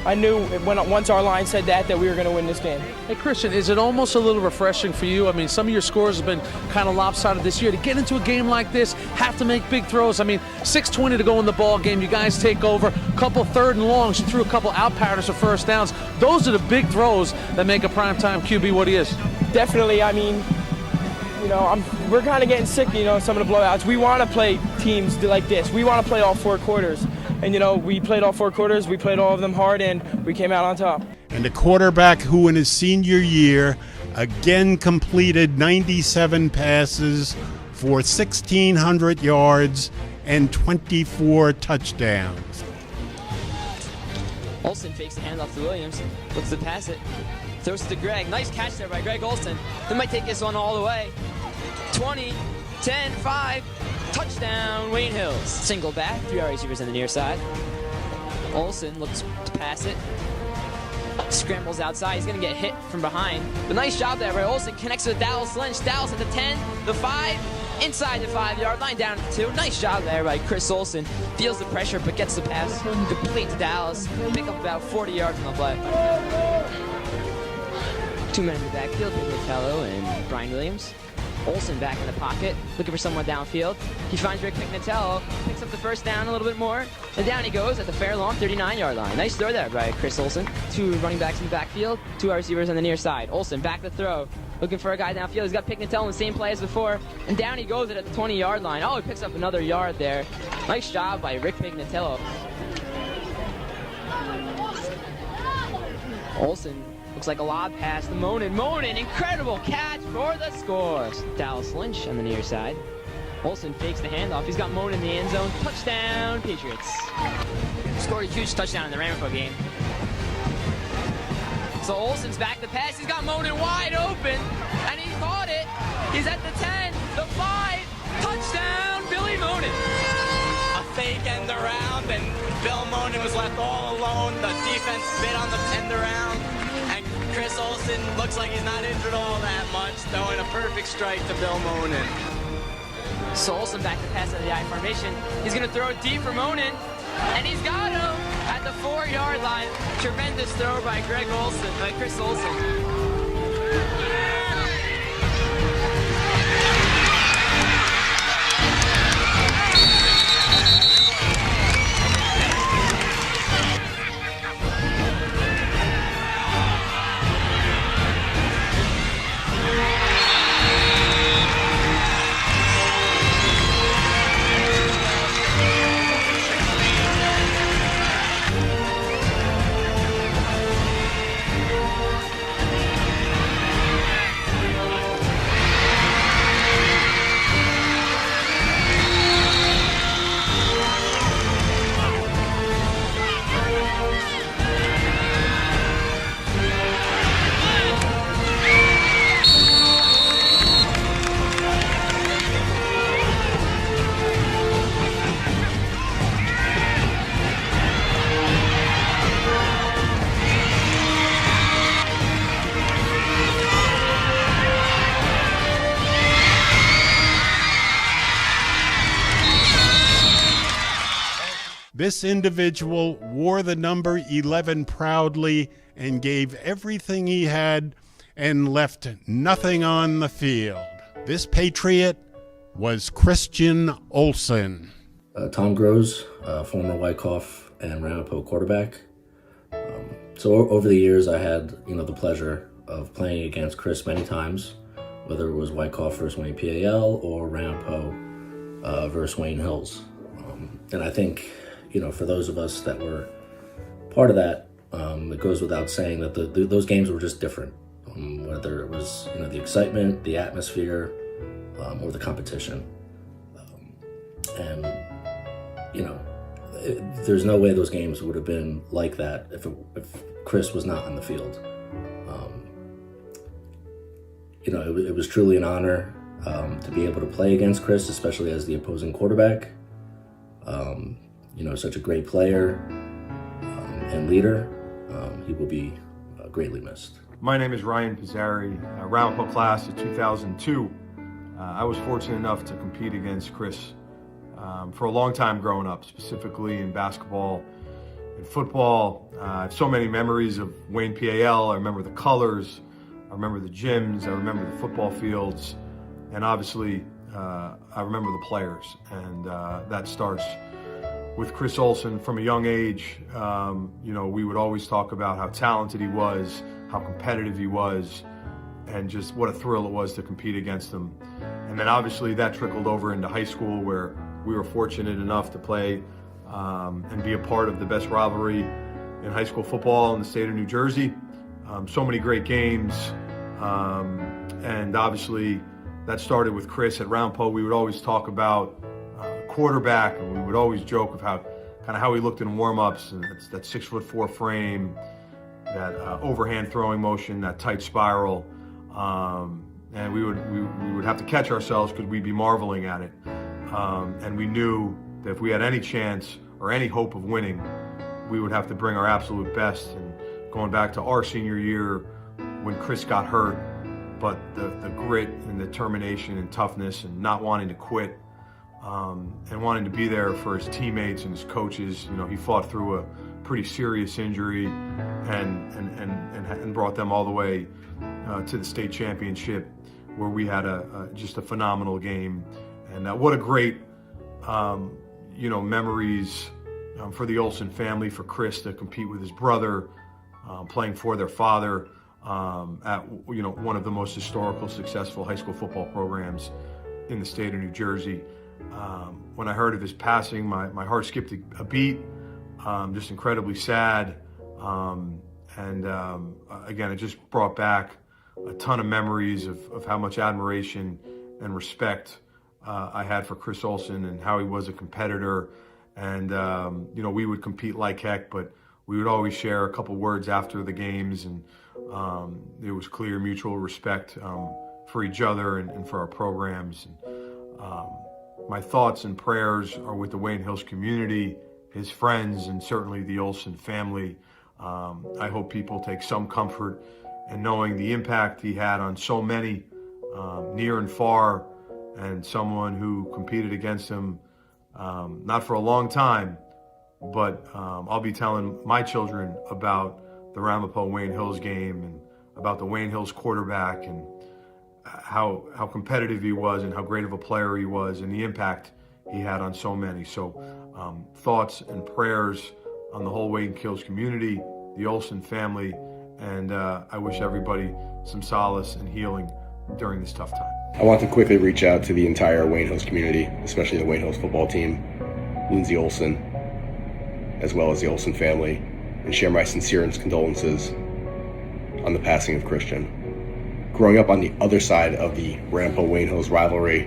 I knew once our line said that we were going to win this game. Hey, Christian, is it almost a little refreshing for you? I mean, some of your scores have been kind of lopsided this year. To get into a game like this, have to make big throws. I mean, 6:20 to go in the ball game. You guys take over. Couple 3rd and longs. You threw a couple out patterns for first downs. Those are the big throws that make a primetime QB what he is. Definitely. I mean, you know, we're kind of getting sick, you know, some of the blowouts. We want to play teams like this. We want to play all 4 quarters. And, you know, we played all 4 quarters, we played all of them hard, and we came out on top. And the quarterback who in his senior year again completed 97 passes for 1,600 yards and 24 touchdowns. Olsen fakes the handoff to Williams, looks to pass it, throws it to Greg. Nice catch there by Greg Olsen. They might take this one all the way. 20, 10, 5. Touchdown, Wayne Hills. Single back, 3 receivers on the near side. Olsen looks to pass it. Scrambles outside. He's going to get hit from behind. But nice job there by Olsen. Connects with Dallas Lynch. Dallas at the 10, the 5, inside the 5-yard line, down at the 2. Nice job there by Chris Olsen. Feels the pressure, but gets the pass complete to Dallas. Pick up about 40 yards on the play. 2 men in the backfield, Pignatello and Brian Williams. Olsen back in the pocket, looking for someone downfield. He finds Rick Pignatello, picks up the first down a little bit more, and down he goes at the fair long 39-yard line. Nice throw there by Chris Olsen. 2 running backs in the backfield, 2 wide receivers on the near side. Olsen back to throw, looking for a guy downfield. He's got Pignatello in the same play as before, and down he goes at the 20-yard line. Oh, he picks up another yard there. Nice job by Rick Pignatello. Olsen looks like a lob pass to Monin. Monin, incredible catch for the score. Dallas Lynch on the near side. Olsen fakes the handoff. He's got Monin in the end zone. Touchdown, Patriots. Scored a huge touchdown in the Ramapo game. So Olsen's back to pass. He's got Monin wide open, and he caught it. He's at the 10, the 5, touchdown, Billy Monin. A fake end around, and Bill Monin was left all alone. The defense bit on the end around. Chris Olsen looks like he's not injured all that much, throwing a perfect strike to Bill Monin. So Olsen back to pass out of the I formation. He's going to throw it deep for Monin, and he's got him at the 4-yard line. Tremendous throw by Chris Olsen. This individual wore the number 11 proudly and gave everything he had and left nothing on the field. This Patriot was Christian Olsen. Tom Groves, former Wyckoff and Ramapo quarterback. So over the years, I had the pleasure of playing against Chris many times, whether it was Wyckoff versus Wayne PAL or Ramapo versus Wayne Hills. And I think, for those of us that were part of that, it goes without saying that those games were just different. Whether it was the excitement, the atmosphere, or the competition. There's no way those games would have been like that if Chris was not on the field. It was truly an honor to be able to play against Chris, especially as the opposing quarterback. Such a great player and leader. He will be greatly missed. My name is Ryan Pizzari, Ramapo class of 2002. I was fortunate enough to compete against Chris for a long time growing up, specifically in basketball and football. I have so many memories of Wayne PAL. I remember the colors, I remember the gyms, I remember the football fields, and obviously I remember the players. And that starts with Chris Olsen from a young age. We would always talk about how talented he was, how competitive he was, and just what a thrill it was to compete against him. And then obviously that trickled over into high school, where we were fortunate enough to play and be a part of the best rivalry in high school football in the state of New Jersey. So many great games. And obviously that started with Chris at Ramapo. We would always talk about quarterback, and we would always joke of how he looked in warm-ups, and that 6'4" frame, that overhand throwing motion, that tight spiral, and we would have to catch ourselves because we'd be marveling at it, and we knew that if we had any chance or any hope of winning, we would have to bring our absolute best. And going back to our senior year when Chris got hurt, but the grit and determination and toughness and not wanting to quit, and wanting to be there for his teammates and his coaches. You know, he fought through a pretty serious injury and brought them all the way to the state championship, where we had just a phenomenal game. And what a great memories for the Olsen family, for Chris to compete with his brother, playing for their father at one of the most historical, successful high school football programs in the state of New Jersey. When I heard of his passing, my heart skipped a beat. Just incredibly sad. Again, it just brought back a ton of memories of how much admiration and respect I had for Chris Olsen and how he was a competitor. And, we would compete like heck, but we would always share a couple words after the games. And there was clear mutual respect for each other and for our programs. And, my thoughts and prayers are with the Wayne Hills community, his friends, and certainly the Olsen family. I hope people take some comfort in knowing the impact he had on so many, near and far, and someone who competed against him, not for a long time, but I'll be telling my children about the Ramapo Wayne Hills game and about the Wayne Hills quarterback and how competitive he was and how great of a player he was and the impact he had on so many. So thoughts and prayers on the whole Wayne Hills community, the Olsen family, and I wish everybody some solace and healing during this tough time. I want to quickly reach out to the entire Wayne Hills community, especially the Wayne Hills football team, Lindsay Olsen, as well as the Olsen family, and share my sincerest condolences on the passing of Christian. Growing up on the other side of the Ramapo-Wayne Hills rivalry,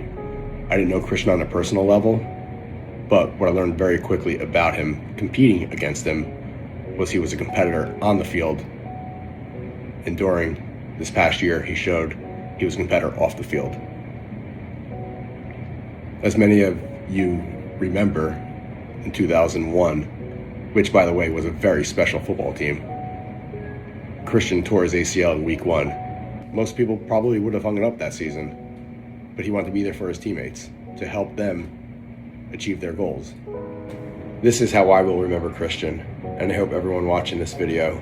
I didn't know Christian on a personal level, but what I learned very quickly about him competing against him was he was a competitor on the field, and during this past year he showed he was a competitor off the field. As many of you remember, in 2001, which by the way was a very special football team, Christian tore his ACL in week 1. Most people probably would have hung it up that season, but he wanted to be there for his teammates, to help them achieve their goals. This is how I will remember Christian, and I hope everyone watching this video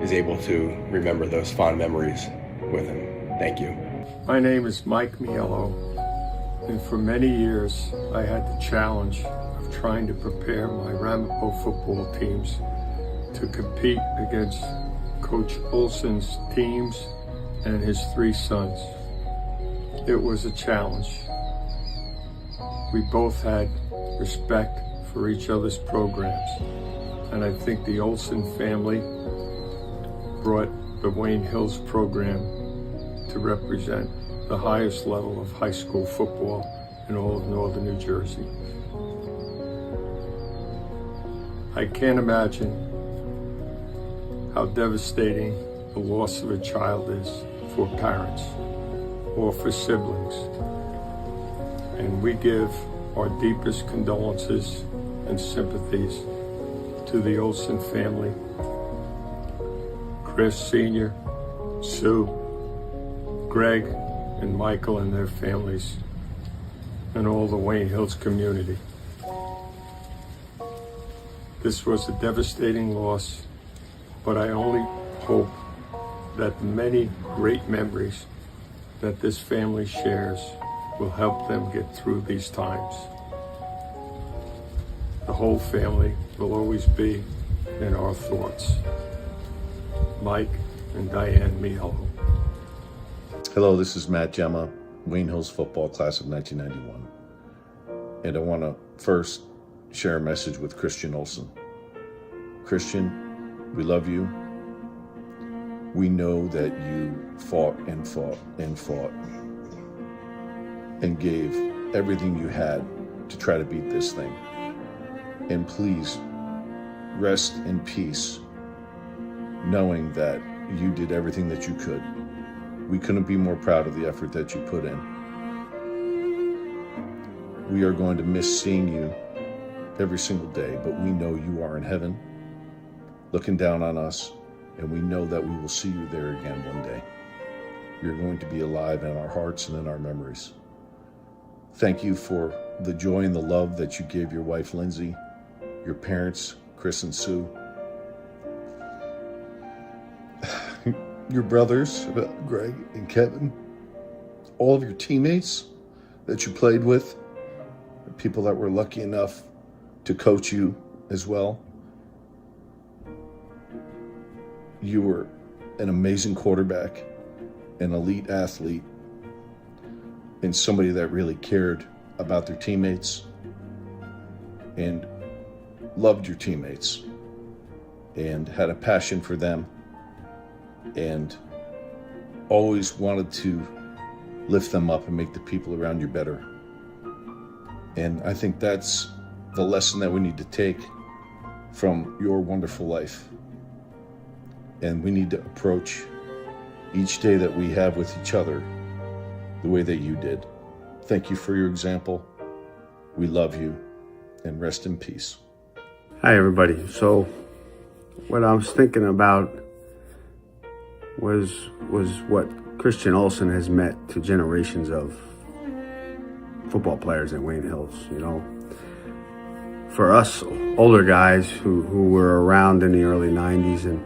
is able to remember those fond memories with him. Thank you. My name is Mike Mielo, and for many years I had the challenge of trying to prepare my Ramapo football teams to compete against Coach Olsen's teams and his 3 sons. It was a challenge. We both had respect for each other's programs, and I think the Olsen family brought the Wayne Hills program to represent the highest level of high school football in all of northern New Jersey. I can't imagine how devastating the loss of a child is for parents or for siblings. And we give our deepest condolences and sympathies to the Olsen family, Chris Sr., Sue, Greg, and Michael and their families, and all the Wayne Hills community. This was a devastating loss, but I only hope that the many great memories that this family shares will help them get through these times. The whole family will always be in our thoughts. Mike and Diane Mielo. Hello, this is Matt Gemma, Wayne Hills football class of 1991. And I want to first share a message with Christian Olsen. Christian, we love you. We know that you fought and fought and fought and gave everything you had to try to beat this thing. And please rest in peace, knowing that you did everything that you could. We couldn't be more proud of the effort that you put in. We are going to miss seeing you every single day, but we know you are in heaven looking down on us, and we know that we will see you there again one day. You're going to be alive in our hearts and in our memories. Thank you for the joy and the love that you gave your wife, Lindsay, your parents, Chris and Sue, your brothers, Greg and Kevin, all of your teammates that you played with, people that were lucky enough to coach you as well. You were an amazing quarterback, an elite athlete, and somebody that really cared about their teammates and loved your teammates and had a passion for them and always wanted to lift them up and make the people around you better. And I think that's the lesson that we need to take from your wonderful life. And we need to approach each day that we have with each other the way that you did. Thank you for your example. We love you, and rest in peace. Hi, everybody. So what I was thinking about was what Christian Olsen has meant to generations of football players in Wayne Hills. You know, for us older guys who were around in the early 90s, and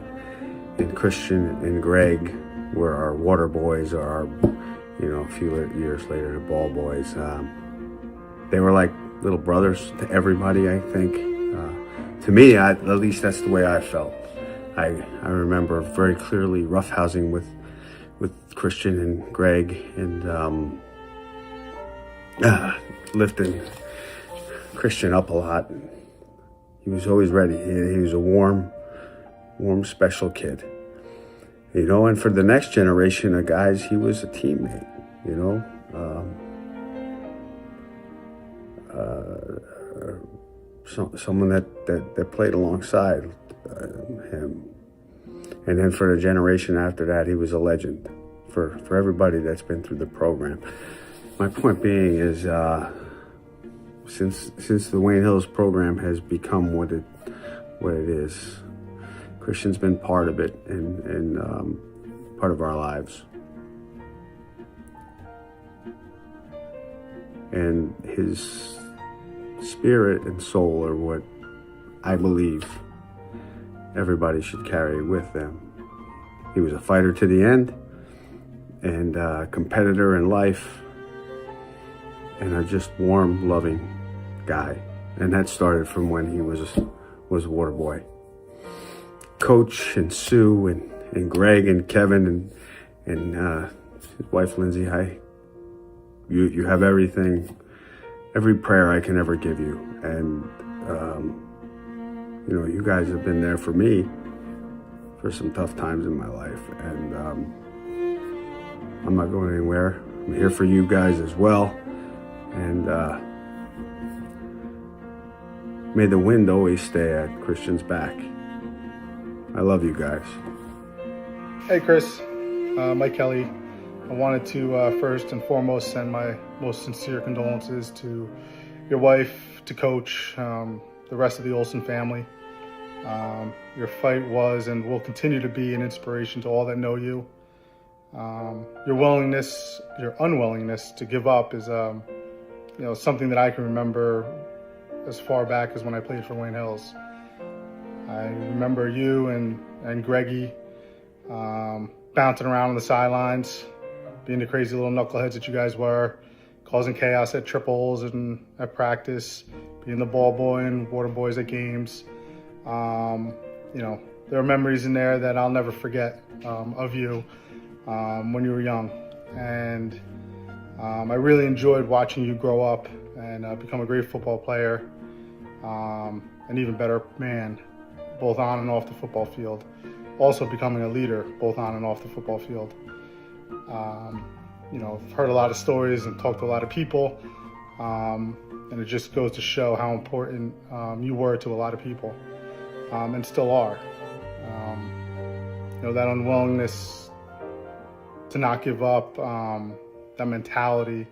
Christian and Greg were our water boys, or our, a few years later, the ball boys. They were like little brothers to everybody, I think. To me, at least that's the way I felt. I remember very clearly roughhousing with Christian and Greg, and lifting Christian up a lot. He was always ready. He was a warm, special kid. And for the next generation of guys, he was a teammate, someone that played alongside him. And then for the generation after that, he was a legend for everybody that's been through the program. My point being is, since the Wayne Hills program has become what it is, Christian's been part of it and part of our lives. And his spirit and soul are what I believe everybody should carry with them. He was a fighter to the end, and a competitor in life, and a just warm, loving guy. And that started from when he was a water boy. Coach and Sue and Greg and Kevin and his wife Lindsay, you have everything, every prayer I can ever give you. And you guys have been there for me for some tough times in my life, and I'm not going anywhere. I'm here for you guys as well, and may the wind always stay at Christian's back. I love you guys. Hey Chris, Mike Kelly. I wanted to first and foremost send my most sincere condolences to your wife, to Coach, the rest of the Olsen family. Your fight was and will continue to be an inspiration to all that know you. Your unwillingness to give up is something that I can remember as far back as when I played for Wayne Hills. I remember you and Greggy bouncing around on the sidelines, being the crazy little knuckleheads that you guys were, causing chaos at triples and at practice, being the ball boy and water boys at games. There are memories in there that I'll never forget of you when you were young. And I really enjoyed watching you grow up and become a great football player, an even better man, both on and off the football field. Also becoming a leader, both on and off the football field. I've heard a lot of stories and talked to a lot of people, and it just goes to show how important you were to a lot of people, and still are. That unwillingness to not give up, that mentality,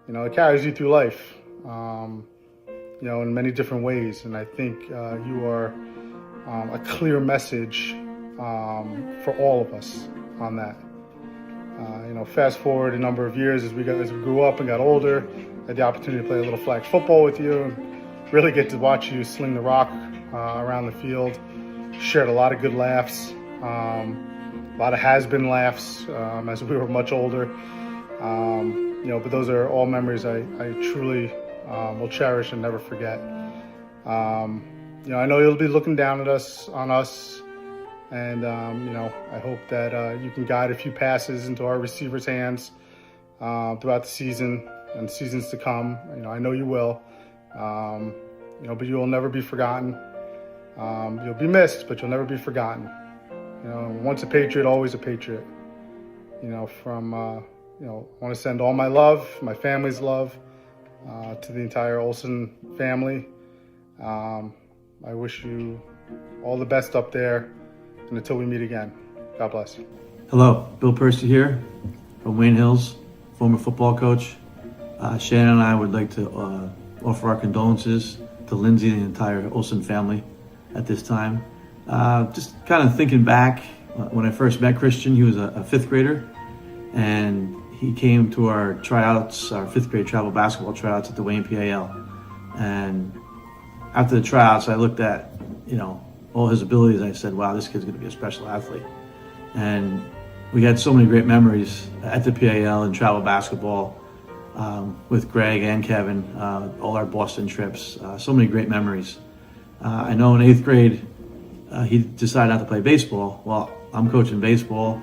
it carries you through life, in many different ways. And I think you are a clear message for all of us on that. Fast forward a number of years as we grew up and got older, had the opportunity to play a little flag football with you, and really get to watch you sling the rock around the field. Shared a lot of good laughs, a lot of has-been laughs as we were much older. But those are all memories I truly will cherish and never forget. I know you'll be looking down on us, and I hope that you can guide a few passes into our receivers' hands throughout the season and seasons to come. I know you will. But you will never be forgotten. You'll be missed, but you'll never be forgotten. Once a Patriot, always a Patriot. I want to send all my love, my family's love, to the entire Olsen family. I wish you all the best up there, and until we meet again, God bless. Hello, Bill Percy here from Wayne Hills, former football coach. Shannon and I would like to offer our condolences to Lindsay and the entire Olsen family at this time. Just kind of thinking back, when I first met Christian, he was a fifth grader, and he came to our tryouts, our fifth grade travel basketball tryouts at the Wayne PAL. And after the tryouts, I looked at, all his abilities. I said, wow, this kid's going to be a special athlete. And we had so many great memories at the PAL and travel basketball with Greg and Kevin, all our Boston trips, so many great memories. I know in 8th grade, he decided not to play baseball. Well, I'm coaching baseball.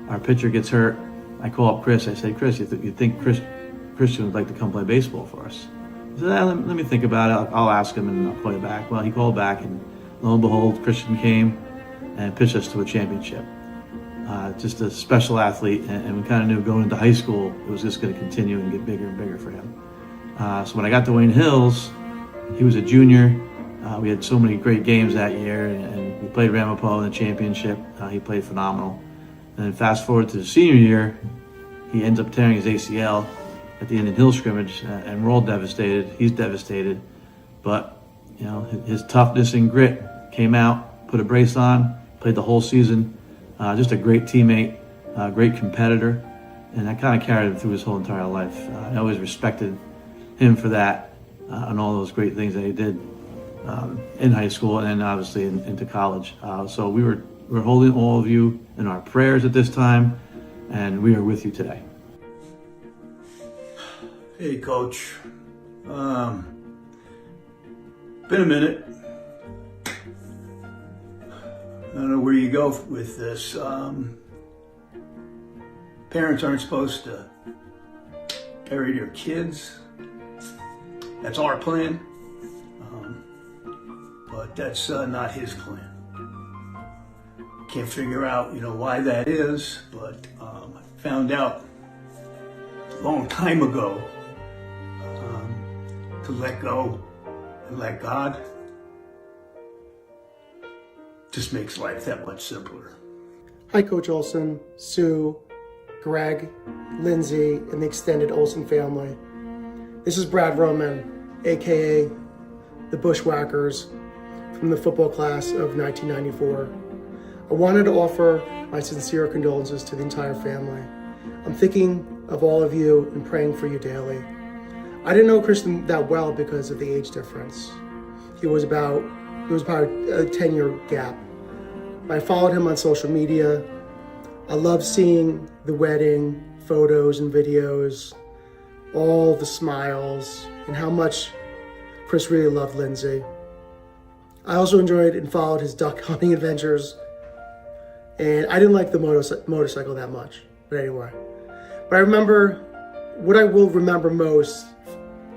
Our pitcher gets hurt. I call up Chris. I say, Chris, you think Christian would like to come play baseball for us? He said, let me think about it. I'll ask him and I'll call you back. Well, he called back, and lo and behold, Christian came and pitched us to a championship. Just a special athlete, and we kind of knew going into high school it was just going to continue and get bigger and bigger for him. So when I got to Wayne Hills, he was a junior. We had so many great games that year, and we played Ramapo in the championship. He played phenomenal. And then fast forward to the senior year, he ends up tearing his ACL at the Indian Hill scrimmage, and we're all devastated. He's devastated, but his toughness and grit came out, put a brace on, played the whole season. Just a great teammate, great competitor, and that kind of carried him through his whole entire life. I always respected him for that and all those great things that he did in high school and then obviously into college. So we're holding all of you in our prayers at this time, and we are with you today. Hey, Coach. Been a minute. I don't know where you go with this. Parents aren't supposed to bury their kids. That's our plan. But that's not his plan. Can't figure out, why that is, but I found out a long time ago to let go and let God just makes life that much simpler. Hi, Coach Olsen, Sue, Greg, Lindsay, and the extended Olsen family. This is Brad Roman, aka the Bushwhackers, from the football class of 1994. I wanted to offer my sincere condolences to the entire family. I'm thinking of all of you and praying for you daily. I didn't know Christian that well because of the age difference. It was about a 10-year gap. I followed him on social media. I love seeing the wedding photos and videos, all the smiles, and how much Chris really loved Lindsay. I also enjoyed and followed his duck hunting adventures, and I didn't like the motorcycle that much, but anyway. But I remember, what I will remember most,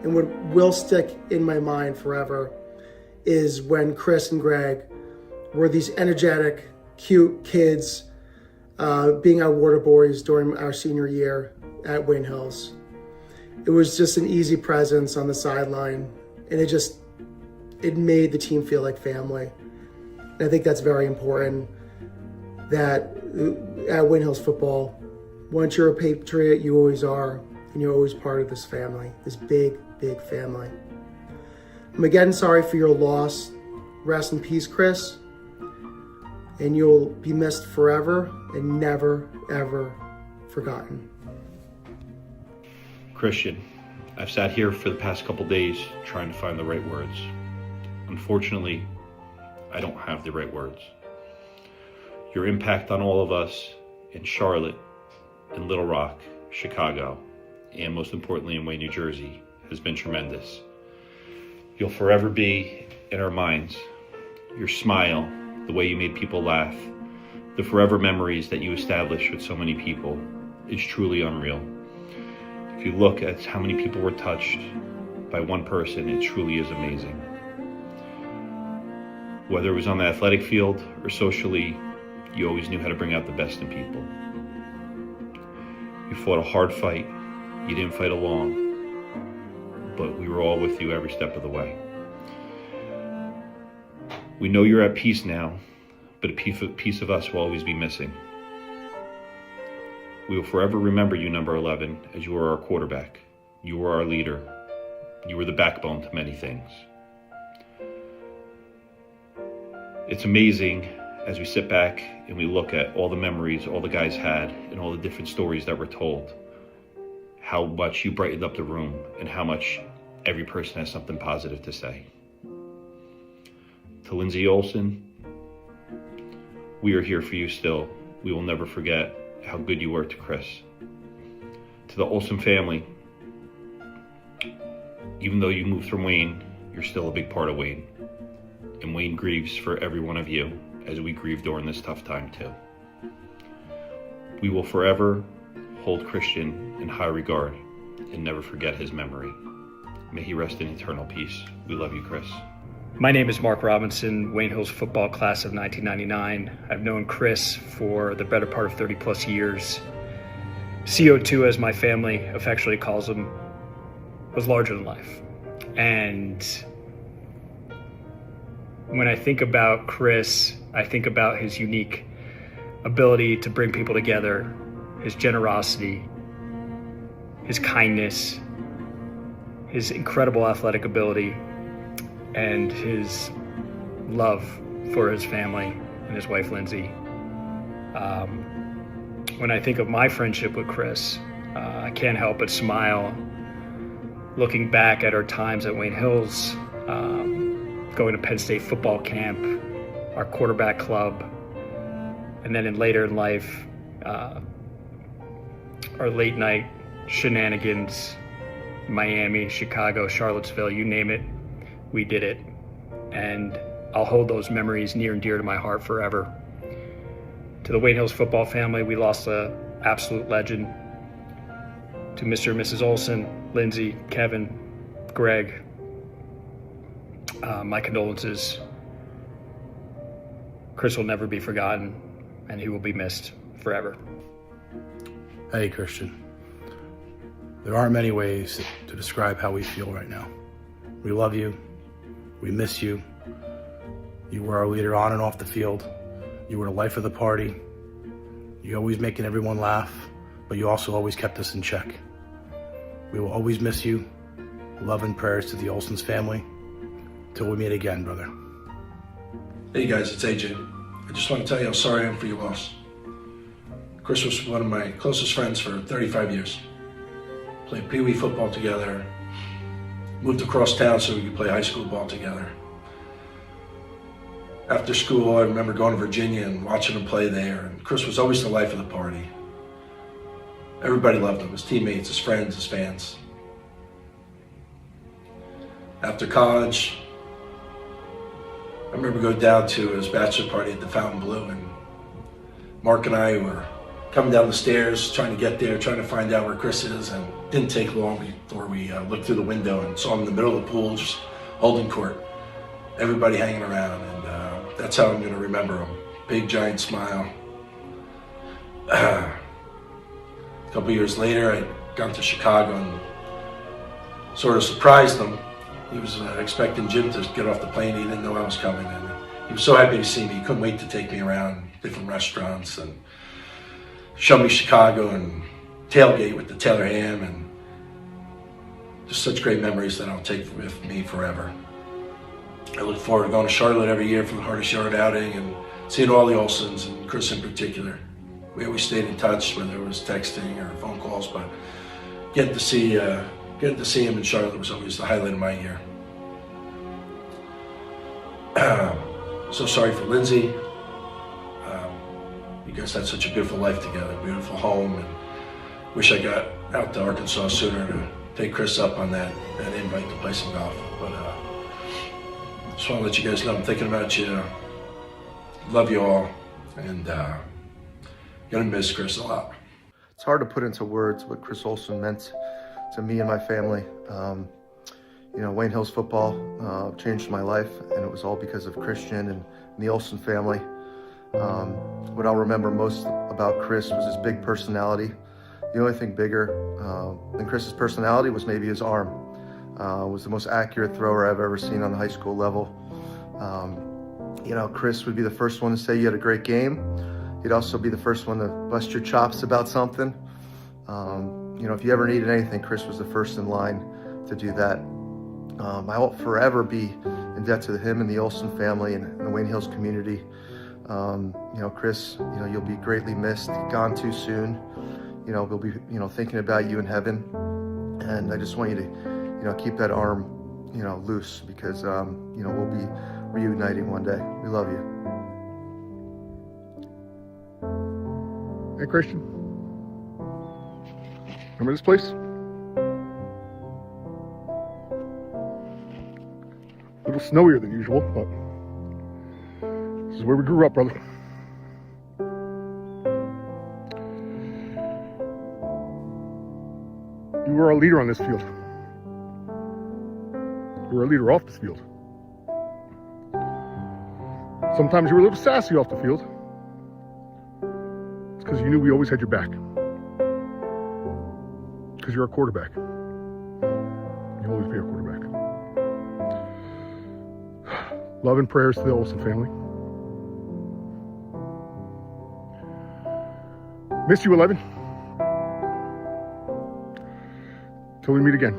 and what will stick in my mind forever, is when Chris and Greg were these energetic, cute kids being our water boys during our senior year at Wayne Hills. It was just an easy presence on the sideline, and it made the team feel like family. And I think that's very important, that at Wayne Hills football, once you're a Patriot, you always are, and you're always part of this family, this big, big family. I'm again sorry for your loss. Rest in peace, Chris. and you'll be missed forever and never, ever forgotten. Christian, I've sat here for the past couple days trying to find the right words. Unfortunately, I don't have the right words. Your impact on all of us in Charlotte, in Little Rock, Chicago, and most importantly in Wayne, New Jersey, has been tremendous. You'll forever be in our minds. Your smile, the way you made people laugh, the forever memories that you established with so many people is truly unreal. If you look at how many people were touched by one person, it truly is amazing. Whether it was on the athletic field or socially, you always knew how to bring out the best in people. You fought a hard fight. You didn't fight alone, but we were all with you every step of the way. We know you're at peace now, but a piece of us will always be missing. We will forever remember you, number 11, as you were our quarterback. You were our leader. You were the backbone to many things. It's amazing as we sit back and we look at all the memories all the guys had and all the different stories that were told, how much you brightened up the room and how much every person has something positive to say. To Lindsay Olsen, we are here for you still. We will never forget how good you were to Chris. To the Olsen family, even though you moved from Wayne, you're still a big part of Wayne. And Wayne grieves for every one of you as we grieve during this tough time too. We will forever hold Christian in high regard and never forget his memory. May he rest in eternal peace. We love you, Chris. My name is Mark Robinson, Wayne Hills football class of 1999. I've known Chris for the better part of 30 plus years. CO2, as my family affectionately calls him, was larger than life. And when I think about Chris, I think about his unique ability to bring people together, his generosity, his kindness, his incredible athletic ability, and his love for his family and his wife, Lindsay. When I think of my friendship with Chris, I can't help but smile looking back at our times at Wayne Hills, going to Penn State football camp, our quarterback club, and then later in life, our late night shenanigans, Miami, Chicago, Charlottesville, you name it, we did it. And I'll hold those memories near and dear to my heart forever. To the Wayne Hills football family, we lost an absolute legend. To Mr. and Mrs. Olsen, Lindsay, Kevin, Greg, my condolences. Chris will never be forgotten, and he will be missed forever. Hey, Christian. There aren't many ways to describe how we feel right now. We love you. We miss you. You were our leader on and off the field. You were the life of the party. You always making everyone laugh, but you also always kept us in check. We will always miss you. Love and prayers to the Olsen's family. Till we meet again, brother. Hey guys, it's AJ. I just want to tell you how sorry I am for your loss. Chris was one of my closest friends for 35 years. Played Pee Wee football together. Moved across town so we could play high school ball together. After school, I remember going to Virginia and watching him play there. And Chris was always the life of the party. Everybody loved him, his teammates, his friends, his fans. After college, I remember going down to his bachelor party at the Fontainebleau, and Mark and I were coming down the stairs, trying to get there, trying to find out where Chris is, and it didn't take long before we looked through the window and saw him in the middle of the pool, just holding court. Everybody hanging around, and that's how I'm going to remember him. Big, giant smile. A couple years later, I got to Chicago and sort of surprised him. He was expecting Jim to get off the plane. He didn't know I was coming, and he was so happy to see me. He couldn't wait to take me around different restaurants and show me Chicago and tailgate with the Taylor ham, and just such great memories that I'll take with me forever. I look forward to going to Charlotte every year for the Hardest Yard outing and seeing all the Olsens and Chris in particular. We always stayed in touch, whether it was texting or phone calls, but getting to see him in Charlotte was always the highlight of my year. So sorry for Lindsay. You guys had such a beautiful life together, beautiful home, and wish I got out to Arkansas sooner to take Chris up on that invite to play some golf. But just want to let you guys know I'm thinking about you. Love you all, and gonna miss Chris a lot. It's hard to put into words what Chris Olsen meant to me and my family. You know, Wayne Hills football changed my life, and it was all because of Christian and the Olsen family. What I'll remember most about Chris was his big personality. The only thing bigger than Chris's personality was maybe his arm. Was the most accurate thrower I've ever seen on the high school level. You know, Chris would be the first one to say you had a great game. He'd also be the first one to bust your chops about something. You know, if you ever needed anything, Chris was the first in line to do that. I will forever be in debt to him and the Olsen family and the Wayne Hills community. You know, Chris, you know, you'll be greatly missed, gone too soon. You know, we'll be, you know, thinking about you in heaven. And I just want you to, you know, keep that arm, you know, loose because, you know, we'll be reuniting one day. We love you. Hey, Christian. Remember this place? A little snowier than usual, but this is where we grew up, brother. You were our leader on this field. You were our leader off this field. Sometimes you were a little sassy off the field. It's because you knew we always had your back. Because you're our quarterback. You'll always be our quarterback. Love and prayers to the Olsen family. Miss you, 11. Till we meet again.